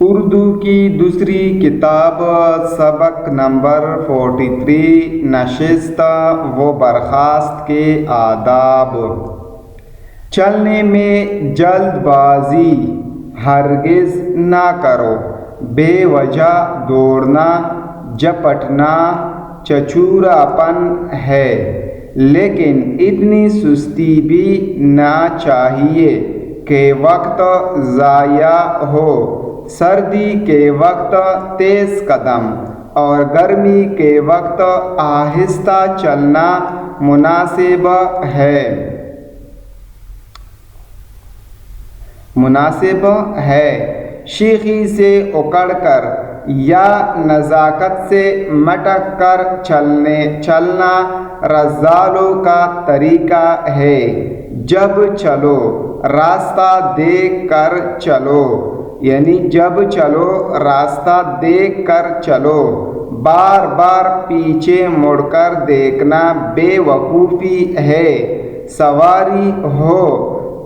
اردو کی دوسری کتاب سبق نمبر 43 نشست و برخاست کے آداب۔ چلنے میں جلد بازی ہرگز نہ کرو، بے وجہ دوڑنا جھپٹنا چچوراپن ہے، لیکن اتنی سستی بھی نہ چاہیے کہ وقت ضائع ہو۔ سردی کے وقت تیز قدم اور گرمی کے وقت آہستہ چلنا مناسب ہے۔ شیخی سے اکڑ کر یا نزاکت سے مٹک کر چلنا رذالوں کا طریقہ ہے۔ جب چلو راستہ دیکھ کر چلو، یعنی جب چلو راستہ دیکھ کر چلو، بار بار پیچھے مڑ کر دیکھنا بے وقوفی ہے۔ سواری ہو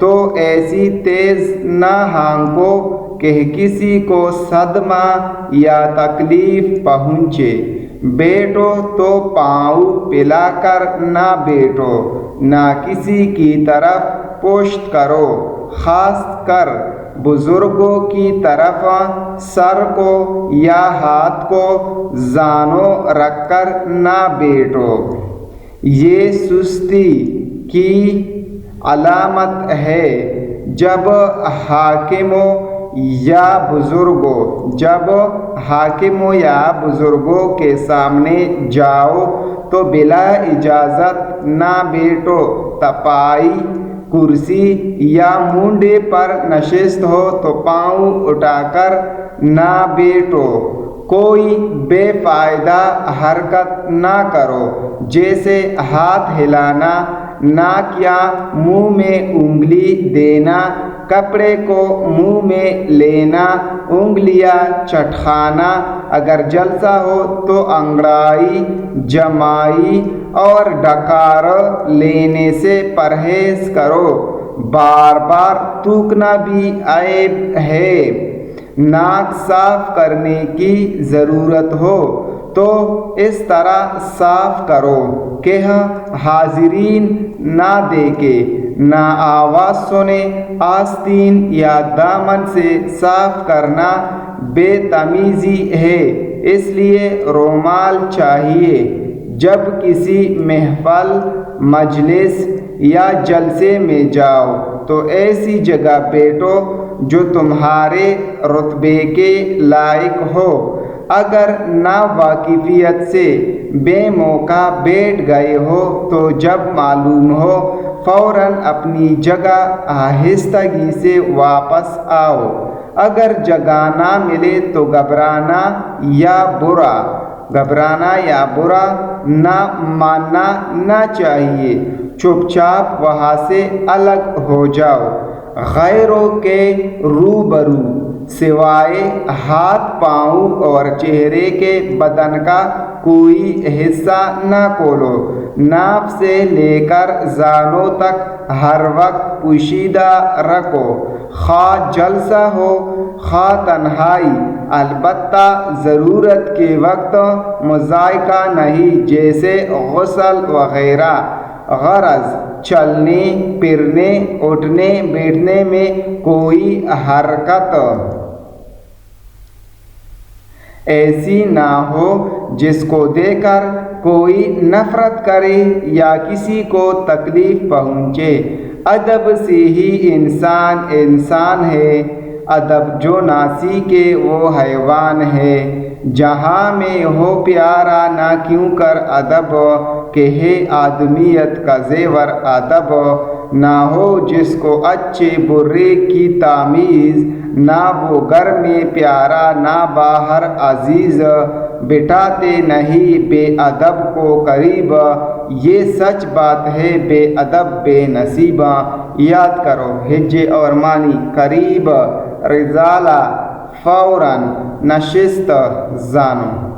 تو ایسی تیز نہ ہانکو کہ کسی کو صدمہ یا تکلیف پہنچے۔ بیٹھو تو پاؤں پھیلا کر نہ بیٹھو، نہ کسی کی طرف پشت کرو، خاص کر بزرگوں کی طرف سر کو یا ہاتھ کو زانوں رکھ کر نہ بیٹھو۔ یہ سستی کی علامت ہے۔ جب حاکموں یا بزرگوں کے سامنے جاؤ تو بلا اجازت نہ بیٹھو۔ تپائی، کرسی یا مونڈے پر نشست ہو تو پاؤں اٹھا کر نہ بیٹھو۔ کوئی بے فائدہ حرکت نہ کرو، جیسے ہاتھ ہلانا، ناک یا منہ میں انگلی دینا، کپڑے کو منہ میں لینا، انگلیاں چٹکانا۔ اگر جلسہ ہو تو انگڑائی، جمائی اور ڈکار لینے سے پرہیز کرو۔ بار بار تھوکنا بھی عیب ہے۔ ناک صاف کرنے کی ضرورت ہو تو اس طرح صاف کرو کہ حاضرین نہ دیکھے، نہ آواز سنے۔ آستین یا دامن سے صاف کرنا بے تمیزی ہے، اس لیے رومال چاہیے۔ جب کسی محفل، مجلس یا جلسے میں جاؤ تو ایسی جگہ بیٹھو جو تمہارے رتبے کے لائق ہو۔ اگر ناواقفیت سے بے موقع بیٹھ گئے ہو تو جب معلوم ہو فوراً اپنی جگہ آہستگی سے واپس آؤ۔ اگر جگہ نہ ملے تو گھبرانا یا برا نہ ماننا نہ چاہیے۔ چپ چاپ وہاں سے الگ ہو جاؤ۔ غیروں کے روبرو سوائے ہاتھ، پاؤں اور چہرے کے بدن کا کوئی حصہ نہ کھولو۔ ناف سے لے کر زانوں تک ہر وقت پوشیدہ رکھو، خواہ جلسہ ہو خواہ تنہائی، البتہ ضرورت کے وقت مضائقہ نہیں، جیسے غسل وغیرہ۔ غرض چلنے پھرنے اٹھنے بیٹھنے میں کوئی حرکت ایسی نہ ہو جس کو دیکھ کر کوئی نفرت کرے یا کسی کو تکلیف پہنچے۔ ادب سے ہی انسان ہے، ادب جو نہ سیکھے وہ حیوان ہے۔ جہاں میں ہو پیارا نہ کیوں کر ادب، کہ ہے آدمیت کا زیور ادب۔ نہ ہو جس کو اچھے برے کی تمیز، نہ وہ گھر میں پیارا نہ باہر عزیز۔ بٹھاتے نہیں بے ادب کو قریب، یہ سچ بات ہے بے ادب بے نصیب۔ یاد کرو ہجے اور معنی: قریب، رذالہ، فوراً، نشست، زانو۔